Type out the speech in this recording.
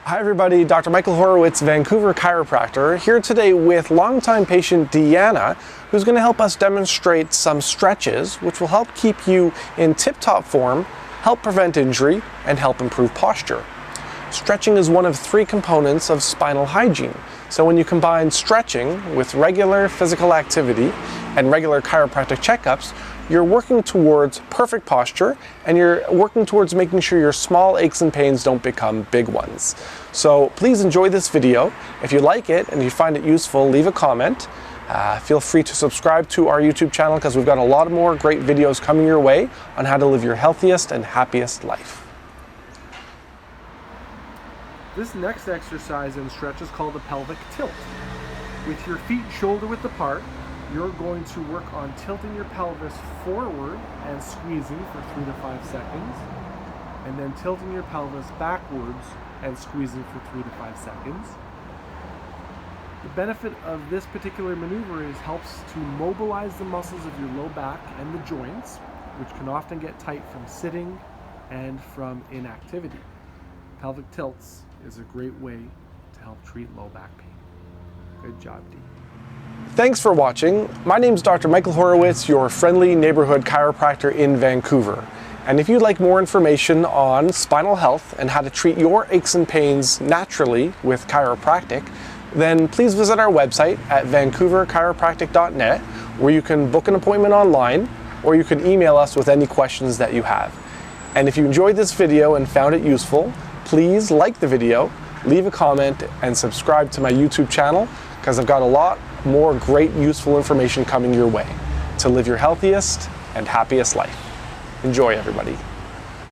Hi everybody, Dr. Michael Horowitz, Vancouver Chiropractor, here today with longtime patient DEANNA, who's going to help us demonstrate some stretches which will help keep you in tip-top form, help prevent injury, and help improve posture. Stretching is one of three components of spinal hygiene. So when you combine stretching with regular physical activity and regular chiropractic checkups, you're working towards perfect posture and you're working towards making sure your small aches and pains don't become big ones. So please enjoy this video. If you like it and you find it useful, leave a comment. Feel free to subscribe to our YouTube channel because we've got a lot more great videos coming your way on how to live your healthiest and happiest life. This next exercise and stretch is called the pelvic tilt. With your feet shoulder width apart, you're going to work on tilting your pelvis forward and squeezing for 3 to 5 seconds, and then tilting your pelvis backwards and squeezing for 3 to 5 seconds. The benefit of this particular maneuver is helps to mobilize the muscles of your low back and the joints, which can often get tight from sitting and from inactivity. Pelvic tilts is a great way to help treat low back pain. Good job, Dee. Thanks for watching. My name is Dr. Michael Horowitz, your friendly neighborhood chiropractor in Vancouver. And if you'd like more information on spinal health and how to treat your aches and pains naturally with chiropractic, then please visit our website at vancouverchiropractic.net, where you can book an appointment online or you can email us with any questions that you have. And if you enjoyed this video and found it useful, please like the video, leave a comment, and subscribe to my YouTube channel because I've got a lot more great useful information coming your way to live your healthiest and happiest life. Enjoy, everybody.